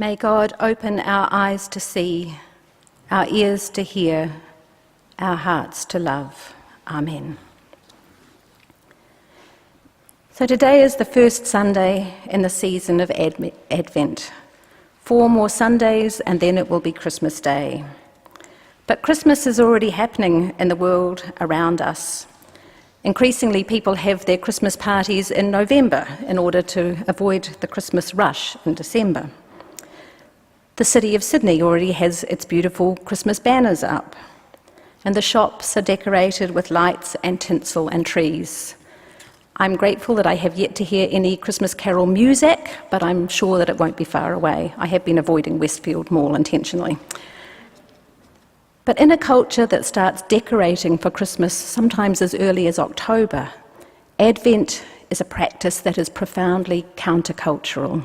May God open our eyes to see, our ears to hear, our hearts to love. Amen. So today is the first Sunday in the season of Advent. 4 more Sundays and then it will be Christmas Day. But Christmas is already happening in the world around us. Increasingly, people have their Christmas parties in November in order to avoid the Christmas rush in December. The city of Sydney already has its beautiful Christmas banners up, and the shops are decorated with lights and tinsel and trees. I'm grateful that I have yet to hear any Christmas carol music, but I'm sure that it won't be far away. I have been avoiding Westfield Mall intentionally. But in a culture that starts decorating for Christmas sometimes as early as October, Advent is a practice that is profoundly countercultural.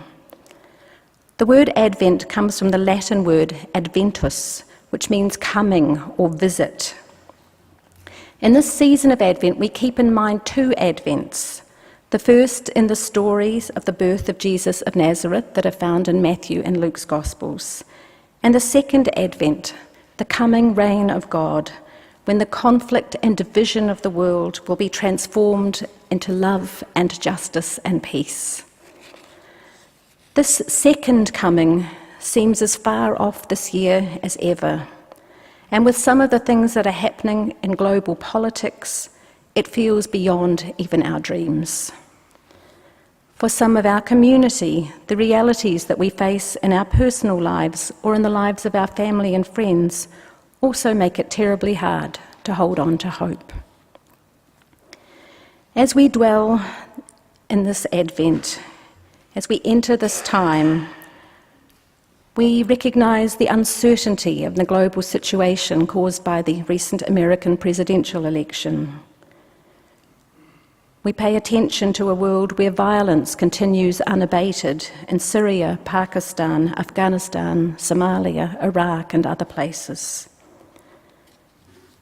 The word Advent comes from the Latin word adventus, which means coming or visit. In this season of Advent, we keep in mind 2 Advents. The first in the stories of the birth of Jesus of Nazareth that are found in Matthew and Luke's Gospels. And the second Advent, the coming reign of God, when the conflict and division of the world will be transformed into love and justice and peace. This second coming seems as far off this year as ever. And with some of the things that are happening in global politics, it feels beyond even our dreams. For some of our community, the realities that we face in our personal lives or in the lives of our family and friends also make it terribly hard to hold on to hope. As we dwell in this Advent, as we enter this time, we recognise the uncertainty of the global situation caused by the recent American presidential election. We pay attention to a world where violence continues unabated in Syria, Pakistan, Afghanistan, Somalia, Iraq and other places.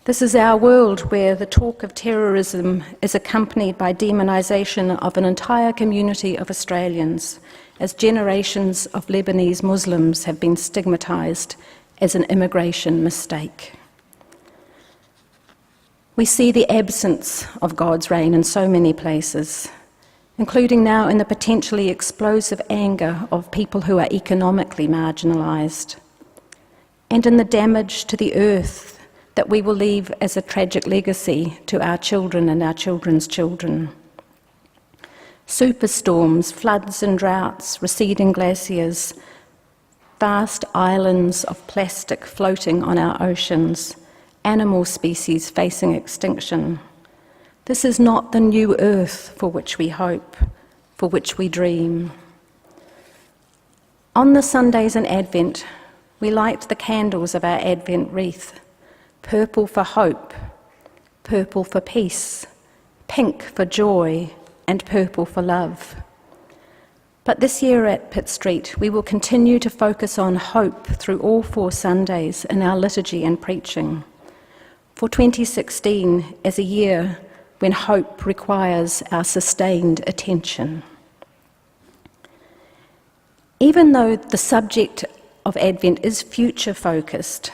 This is our world where the talk of terrorism is accompanied by demonisation of an entire community of Australians, as generations of Lebanese Muslims have been stigmatised as an immigration mistake. We see the absence of God's reign in so many places, including now in the potentially explosive anger of people who are economically marginalised, and in the damage to the earth that we will leave as a tragic legacy to our children and our children's children. Superstorms, floods and droughts, receding glaciers, vast islands of plastic floating on our oceans, animal species facing extinction. This is not the new earth for which we hope, for which we dream. On the Sundays in Advent, we light the candles of our Advent wreath. Purple for hope, purple for peace, pink for joy, and purple for love. But this year at Pitt Street, we will continue to focus on hope through all 4 Sundays in our liturgy and preaching. For 2016 is a year when hope requires our sustained attention. Even though the subject of Advent is future-focused,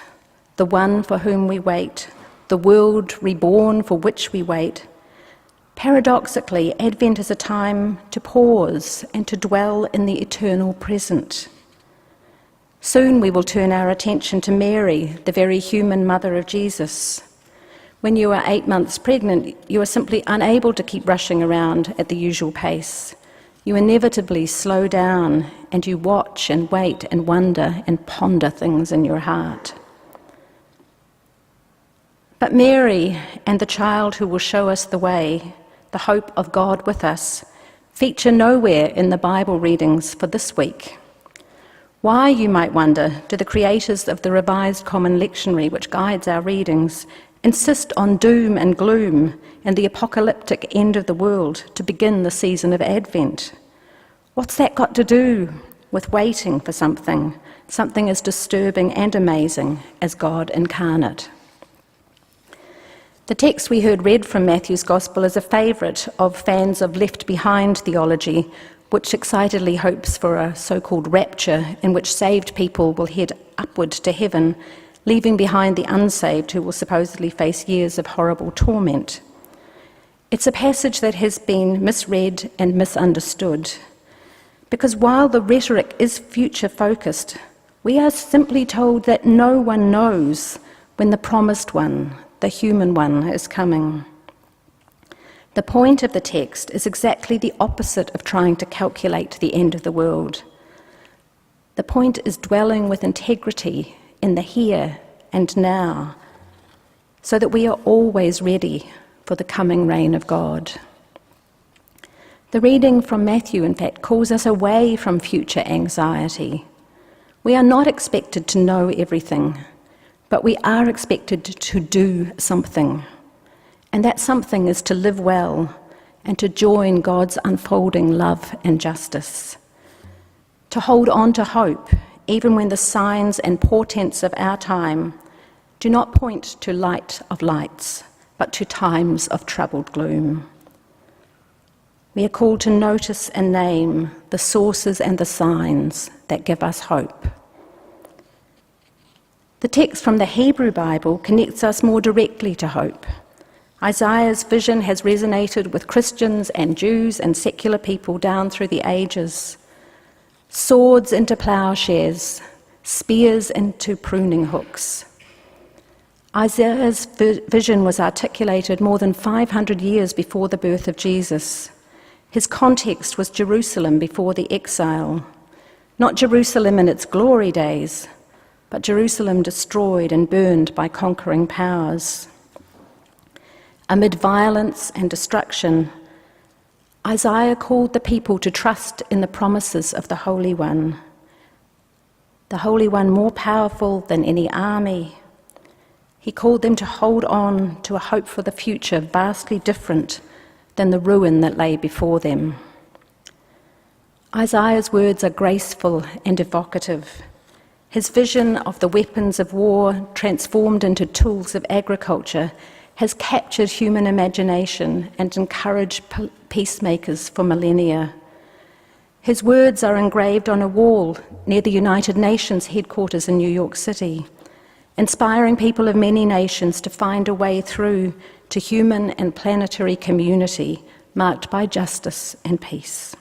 the one for whom we wait, the world reborn for which we wait, paradoxically, Advent is a time to pause and to dwell in the eternal present. Soon we will turn our attention to Mary, the very human mother of Jesus. When you are 8 months pregnant, you are simply unable to keep rushing around at the usual pace. You inevitably slow down and you watch and wait and wonder and ponder things in your heart. But Mary and the child who will show us the way, the hope of God with us, feature nowhere in the Bible readings for this week. Why, you might wonder, do the creators of the Revised Common Lectionary, which guides our readings, insist on doom and gloom and the apocalyptic end of the world to begin the season of Advent? What's that got to do with waiting for something as disturbing and amazing as God incarnate? The text we heard read from Matthew's Gospel is a favourite of fans of left-behind theology, which excitedly hopes for a so-called rapture in which saved people will head upward to heaven, leaving behind the unsaved who will supposedly face years of horrible torment. It's a passage that has been misread and misunderstood, because while the rhetoric is future-focused, we are simply told that no one knows when the promised one, the human one, is coming. The point of the text is exactly the opposite of trying to calculate the end of the world. The point is dwelling with integrity in the here and now, so that we are always ready for the coming reign of God. The reading from Matthew, in fact, calls us away from future anxiety. We are not expected to know everything, but we are expected to do something. And that something is to live well and to join God's unfolding love and justice. To hold on to hope, even when the signs and portents of our time do not point to light of lights, but to times of troubled gloom. We are called to notice and name the sources and the signs that give us hope. The text from the Hebrew Bible connects us more directly to hope. Isaiah's vision has resonated with Christians and Jews and secular people down through the ages. Swords into plowshares, spears into pruning hooks. Isaiah's vision was articulated more than 500 years before the birth of Jesus. His context was Jerusalem before the exile. Not Jerusalem in its glory days, but Jerusalem destroyed and burned by conquering powers. Amid violence and destruction, Isaiah called the people to trust in the promises of the Holy One. The Holy One more powerful than any army. He called them to hold on to a hope for the future vastly different than the ruin that lay before them. Isaiah's words are graceful and evocative. His vision of the weapons of war transformed into tools of agriculture has captured human imagination and encouraged peacemakers for millennia. His words are engraved on a wall near the United Nations headquarters in New York City, inspiring people of many nations to find a way through to human and planetary community marked by justice and peace.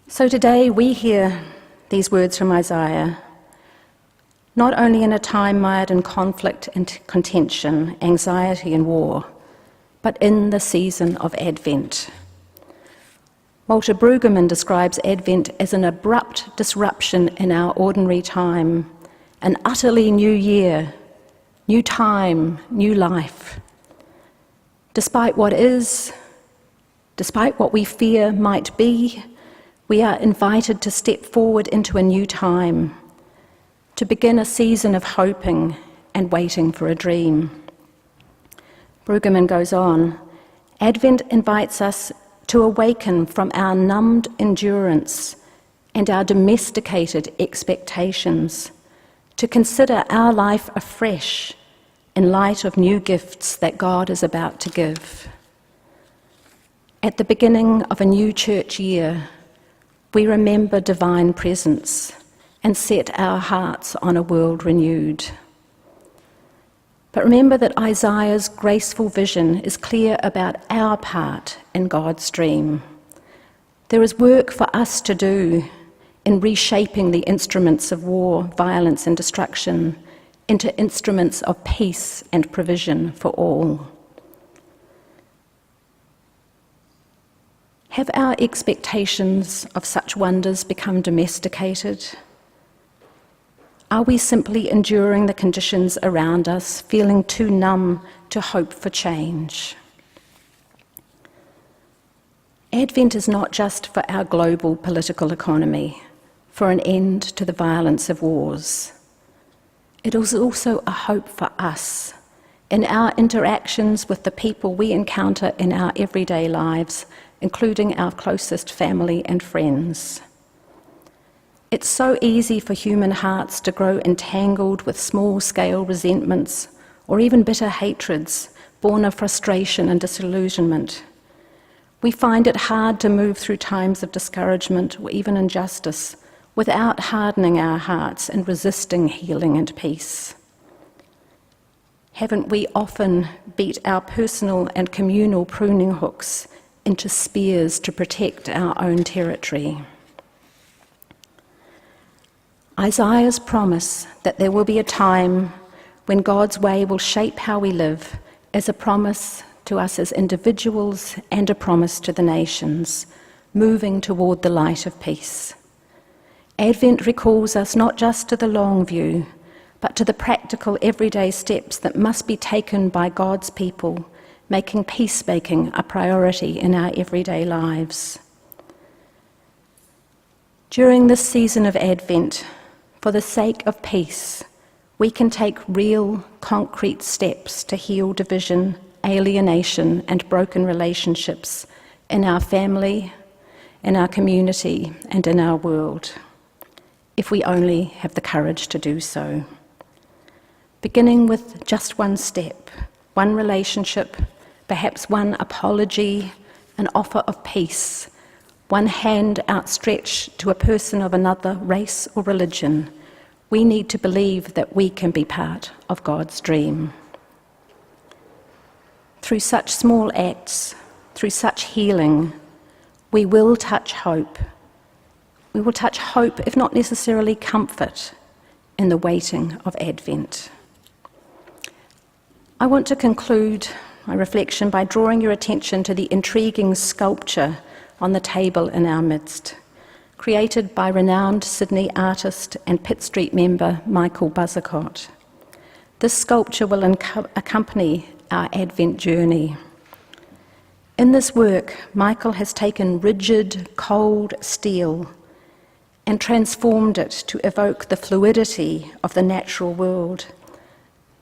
So today we hear these words from Isaiah, not only in a time mired in conflict and contention, anxiety and war, but in the season of Advent. Walter Brueggemann describes Advent as an abrupt disruption in our ordinary time, an utterly new year, new time, new life. Despite what is, despite what we fear might be, we are invited to step forward into a new time, to begin a season of hoping and waiting for a dream. Brueggemann goes on, Advent invites us to awaken from our numbed endurance and our domesticated expectations, to consider our life afresh in light of new gifts that God is about to give. At the beginning of a new church year, we remember divine presence and set our hearts on a world renewed. But remember that Isaiah's graceful vision is clear about our part in God's dream. There is work for us to do in reshaping the instruments of war, violence and destruction into instruments of peace and provision for all. Have our expectations of such wonders become domesticated? Are we simply enduring the conditions around us, feeling too numb to hope for change? Advent is not just for our global political economy, for an end to the violence of wars. It is also a hope for us in our interactions with the people we encounter in our everyday lives, including our closest family and friends. It's so easy for human hearts to grow entangled with small-scale resentments or even bitter hatreds born of frustration and disillusionment. We find it hard to move through times of discouragement or even injustice without hardening our hearts and resisting healing and peace. Haven't we often beat our personal and communal pruning hooks into spears to protect our own territory? Isaiah's promise that there will be a time when God's way will shape how we live is a promise to us as individuals and a promise to the nations, moving toward the light of peace. Advent recalls us not just to the long view, but to the practical everyday steps that must be taken by God's people, making peacemaking a priority in our everyday lives. During this season of Advent, for the sake of peace, we can take real, concrete steps to heal division, alienation, and broken relationships in our family, in our community, and in our world, if we only have the courage to do so. Beginning with just one step, one relationship, perhaps one apology, an offer of peace, one hand outstretched to a person of another race or religion, we need to believe that we can be part of God's dream. Through such small acts, through such healing, we will touch hope. We will touch hope, if not necessarily comfort, in the waiting of Advent. I want to conclude my reflection by drawing your attention to the intriguing sculpture on the table in our midst, created by renowned Sydney artist and Pitt Street member Michael Buzzacott. This sculpture will accompany our Advent journey. In this work, Michael has taken rigid, cold steel and transformed it to evoke the fluidity of the natural world,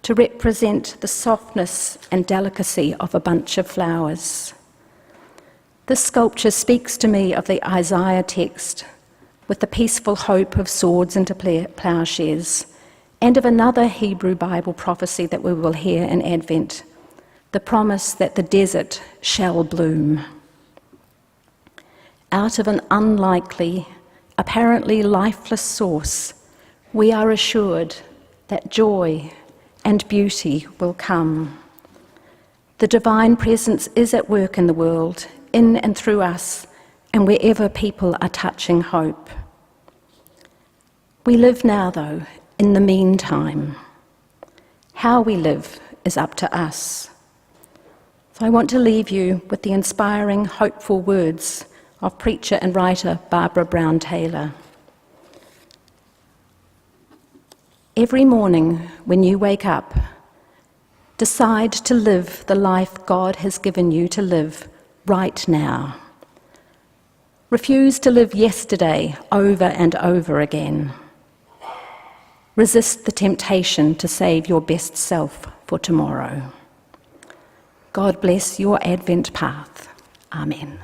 to represent the softness and delicacy of a bunch of flowers. This sculpture speaks to me of the Isaiah text with the peaceful hope of swords into plowshares, and of another Hebrew Bible prophecy that we will hear in Advent, the promise that the desert shall bloom. Out of an unlikely, apparently lifeless source, we are assured that joy and beauty will come. The divine presence is at work in the world, in and through us, and wherever people are touching hope. We live now, though, in the meantime. How we live is up to us. So I want to leave you with the inspiring, hopeful words of preacher and writer Barbara Brown Taylor. Every morning when you wake up, decide to live the life God has given you to live right now. Refuse to live yesterday over and over again. Resist the temptation to save your best self for tomorrow. God bless your Advent path. Amen.